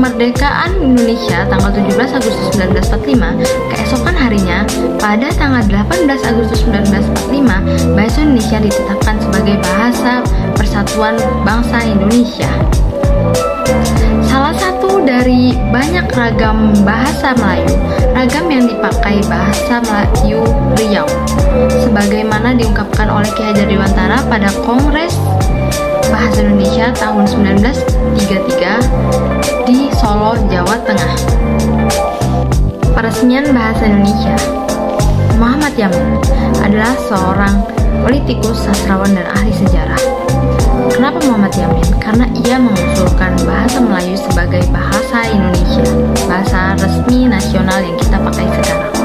kemerdekaan Indonesia tanggal 17 Agustus 1945, keesokan harinya, pada tanggal 18 Agustus 1945, bahasa Indonesia ditetapkan sebagai bahasa persatuan bangsa Indonesia. Salah satu dari banyak ragam bahasa Melayu, ragam yang dipakai bahasa Melayu Riau, sebagaimana diungkapkan oleh Ki Hajar Dewantara pada Kongres Bahasa Indonesia tahun 1933 di Solo, Jawa Tengah. Peresmian bahasa Indonesia. Muhammad Yamin adalah seorang politikus, sastrawan, dan ahli sejarah. Kenapa Muhammad Yamin? Karena ia mengusulkan bahasa Melayu sebagai bahasa Indonesia, bahasa resmi nasional yang kita pakai sekarang.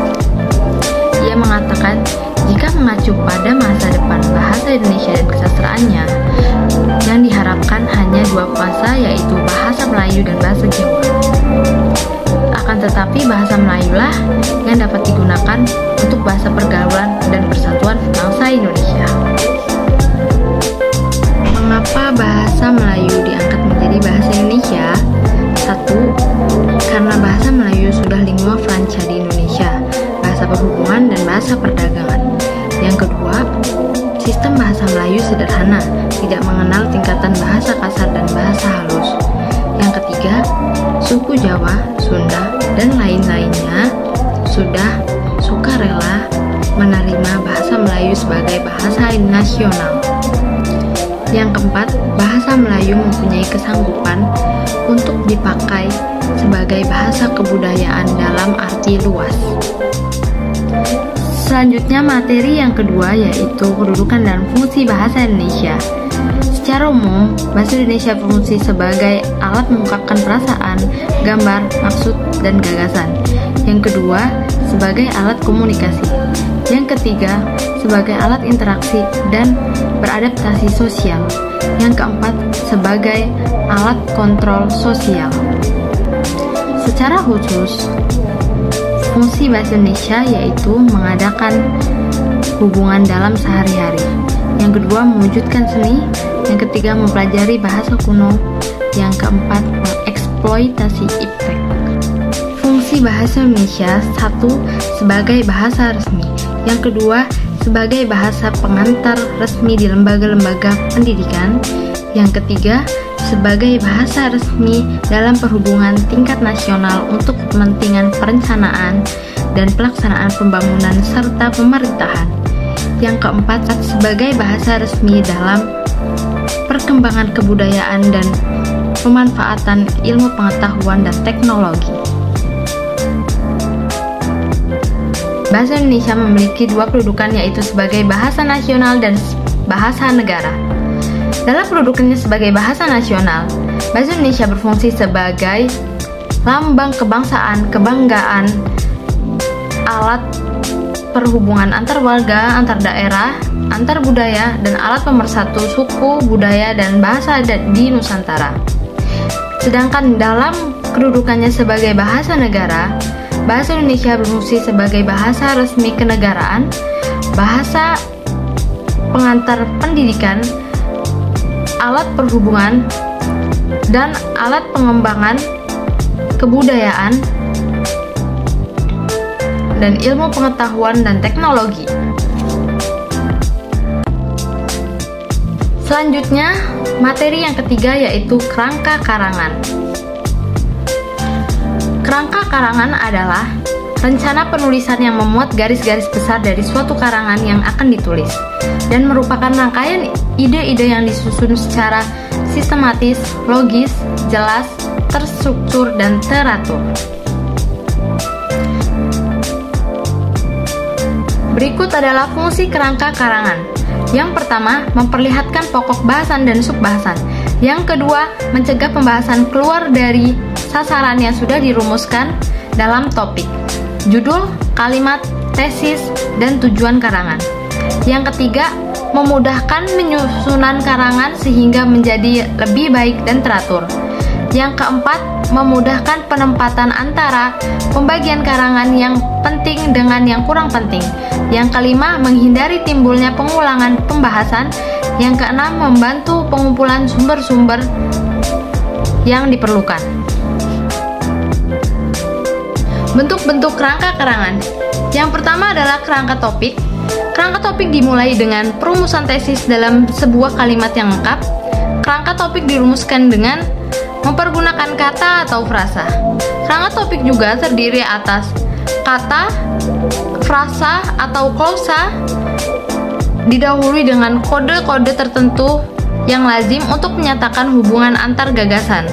Ia mengatakan, jika mengacu pada masa depan bahasa Indonesia dan kesastraannya, yang diharapkan hanya dua bahasa, yaitu bahasa Melayu dan bahasa Jawa. Akan tetapi bahasa Melayulah yang dapat digunakan untuk bahasa pergaulan dan persatuan bangsa Indonesia. Mengapa bahasa Melayu diangkat menjadi bahasa Indonesia? 1. Karena bahasa Melayu sudah lingua franca di Indonesia, bahasa perhubungan dan bahasa perdagangan. Yang kedua, sistem bahasa Melayu sederhana, tidak mengenal tingkatan bahasa kasar dan bahasa halus. Yang ketiga, suku Jawa, Sunda, dan lain-lainnya sudah sukarela menerima bahasa Melayu sebagai bahasa nasional. Yang keempat, bahasa Melayu mempunyai kesanggupan untuk dipakai sebagai bahasa kebudayaan dalam arti luas. Selanjutnya, materi yang kedua yaitu kedudukan dan fungsi bahasa Indonesia. Secara umum, bahasa Indonesia berfungsi sebagai alat mengungkapkan perasaan, gambar, maksud, dan gagasan. Yang kedua, sebagai alat komunikasi. Yang ketiga, sebagai alat interaksi dan beradaptasi sosial. Yang keempat, sebagai alat kontrol sosial. Secara khusus, fungsi bahasa Indonesia yaitu mengadakan hubungan dalam sehari-hari. Yang kedua, mewujudkan seni. Yang ketiga, mempelajari bahasa kuno. Yang keempat, mengeksploitasi iptek. Fungsi bahasa Indonesia: 1. Sebagai bahasa resmi. Yang kedua, sebagai bahasa pengantar resmi di lembaga-lembaga pendidikan. Yang ketiga, sebagai bahasa resmi dalam perhubungan tingkat nasional untuk kepentingan perencanaan dan pelaksanaan pembangunan serta pemerintahan. Yang keempat, sebagai bahasa resmi dalam perkembangan kebudayaan dan pemanfaatan ilmu pengetahuan dan teknologi. Bahasa Indonesia memiliki dua kedudukan, yaitu sebagai bahasa nasional dan bahasa negara. Dalam kedudukannya sebagai bahasa nasional, bahasa Indonesia berfungsi sebagai lambang kebangsaan, kebanggaan, alat perhubungan antar warga, antar daerah, antar budaya, dan alat pemersatu suku, budaya, dan bahasa adat di Nusantara. Sedangkan dalam kedudukannya sebagai bahasa negara, bahasa Indonesia berfungsi sebagai bahasa resmi kenegaraan, bahasa pengantar pendidikan, alat perhubungan, dan alat pengembangan kebudayaan dan ilmu pengetahuan dan teknologi. Selanjutnya, materi yang ketiga yaitu kerangka karangan. Kerangka karangan adalah rencana penulisan yang memuat garis-garis besar dari suatu karangan yang akan ditulis dan merupakan rangkaian ide-ide yang disusun secara sistematis, logis, jelas, terstruktur, dan teratur. Berikut adalah fungsi kerangka karangan. Yang pertama, memperlihatkan pokok bahasan dan subbahasan. Yang kedua, mencegah pembahasan keluar dari sasaran yang sudah dirumuskan dalam topik, judul, kalimat, tesis, dan tujuan karangan. Yang ketiga, memudahkan penyusunan karangan sehingga menjadi lebih baik dan teratur. Yang keempat, memudahkan penempatan antara pembagian karangan yang penting dengan yang kurang penting. Yang kelima, menghindari timbulnya pengulangan pembahasan. Yang keenam, membantu pengumpulan sumber-sumber yang diperlukan. Bentuk-bentuk kerangka karangan. Yang pertama adalah kerangka topik. Kerangka topik dimulai dengan perumusan tesis dalam sebuah kalimat yang lengkap. Kerangka topik dirumuskan dengan mempergunakan kata atau frasa. Kerangka topik juga terdiri atas kata, frasa, atau klausa didahului dengan kode-kode tertentu yang lazim untuk menyatakan hubungan antar gagasan.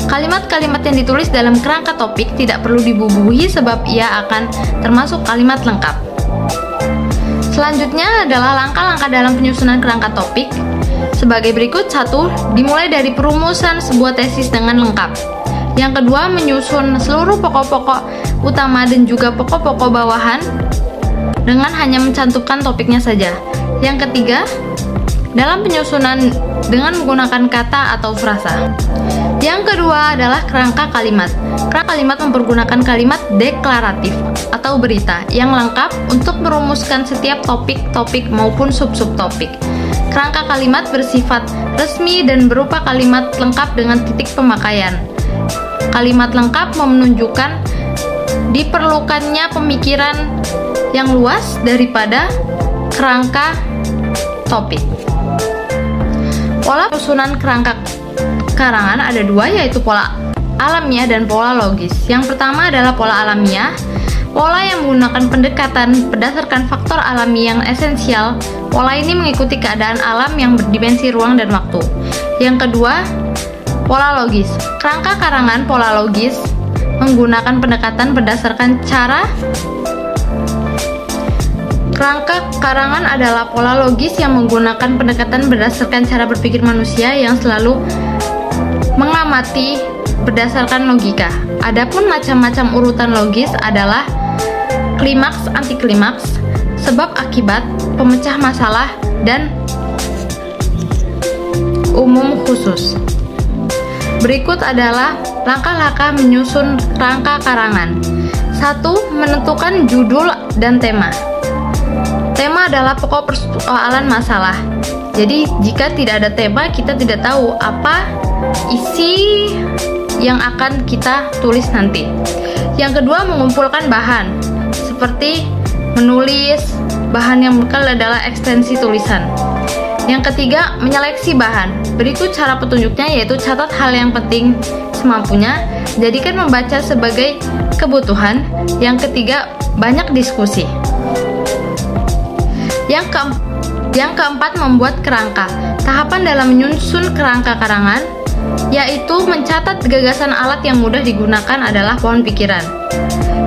Kalimat-kalimat yang ditulis dalam kerangka topik tidak perlu dibubuhi sebab ia akan termasuk kalimat lengkap. Selanjutnya adalah langkah-langkah dalam penyusunan kerangka topik. Sebagai berikut: 1. Dimulai dari perumusan sebuah tesis dengan lengkap. Yang kedua, menyusun seluruh pokok-pokok utama dan juga pokok-pokok bawahan dengan hanya mencantumkan topiknya saja. Yang ketiga, dalam penyusunan dengan menggunakan kata atau frasa. Yang kedua adalah kerangka kalimat. Kerangka kalimat mempergunakan kalimat deklaratif atau berita yang lengkap untuk merumuskan setiap topik-topik maupun sub-subtopik. Kerangka kalimat bersifat resmi dan berupa kalimat lengkap dengan titik pemakaian. Kalimat lengkap menunjukkan diperlukannya pemikiran yang luas daripada kerangka topik. Pola penyusunan kerangka karangan ada dua, yaitu pola alamiah dan pola logis. Yang pertama adalah pola alamiah, pola yang menggunakan pendekatan berdasarkan faktor alami yang esensial. Pola ini mengikuti keadaan alam yang berdimensi ruang dan waktu. Yang kedua, pola logis. Kerangka karangan pola logis menggunakan pendekatan berdasarkan cara. Kerangka karangan adalah pola logis yang menggunakan pendekatan berdasarkan cara berpikir manusia yang selalu mengamati berdasarkan logika. Adapun macam-macam urutan logis adalah klimaks, antiklimaks, sebab akibat, pemecah masalah, dan umum khusus. Berikut adalah langkah-langkah menyusun kerangka karangan. 1. Menentukan judul dan tema. Tema adalah pokok persoalan masalah. Jadi jika tidak ada tema, kita tidak tahu apa isi yang akan kita tulis nanti. Yang kedua, mengumpulkan bahan seperti menulis. Bahan yang bekal adalah ekstensi tulisan. Yang ketiga, menyeleksi bahan. Berikut cara petunjuknya, yaitu catat hal yang penting semampunya, jadikan membaca sebagai kebutuhan. Yang ketiga, banyak diskusi. Yang keempat, membuat kerangka. Tahapan dalam menyusun kerangka karangan yaitu mencatat gagasan. Alat yang mudah digunakan adalah pohon pikiran.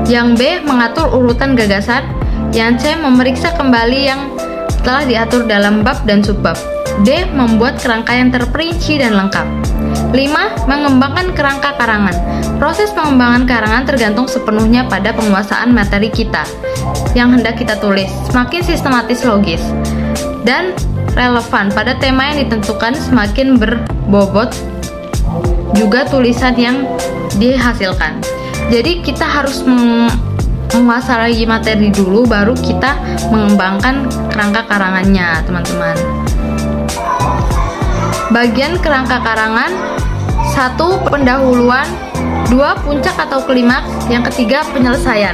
Yang B, mengatur urutan gagasan. Yang C, memeriksa kembali yang telah diatur dalam bab dan subbab. D, membuat kerangka yang terperinci dan lengkap. 5. Mengembangkan kerangka karangan. Proses pengembangan karangan tergantung sepenuhnya pada penguasaan materi kita yang hendak kita tulis. Semakin sistematis, logis, dan relevan pada tema yang ditentukan, semakin berbobot juga tulisan yang dihasilkan. Jadi kita harus menguasai materi dulu, baru kita mengembangkan kerangka karangannya, teman-teman. Bagian kerangka karangan: 1. Pendahuluan. 2. Puncak atau klimaks. Yang ketiga, penyelesaian.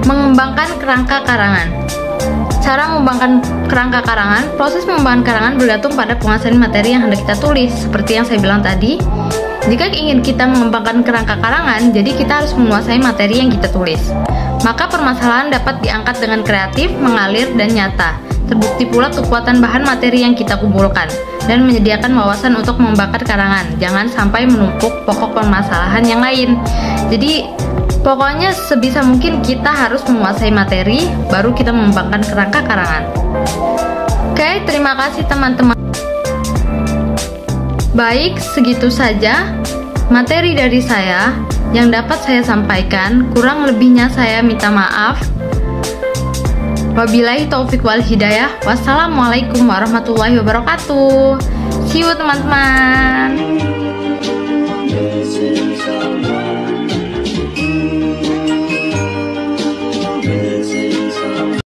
Mengembangkan kerangka karangan. Cara mengembangkan kerangka karangan. Proses pengembangan karangan bergantung pada penguasaan materi yang hendak kita tulis. Seperti yang saya bilang tadi, jika ingin kita mengembangkan kerangka karangan, jadi kita harus menguasai materi yang kita tulis. Maka permasalahan dapat diangkat dengan kreatif, mengalir, dan nyata. Terbukti pula kekuatan bahan materi yang kita kumpulkan dan menyediakan wawasan untuk membakar karangan. Jangan sampai menumpuk pokok permasalahan yang lain. Jadi pokoknya sebisa mungkin kita harus menguasai materi, baru kita mengembangkan kerangka karangan. Oke, terima kasih teman-teman. Baik, segitu saja materi dari saya yang dapat saya sampaikan. Kurang lebihnya saya minta maaf. Wabillahi taufik wal hidayah. Wassalamualaikum warahmatullahi wabarakatuh. See you teman-teman.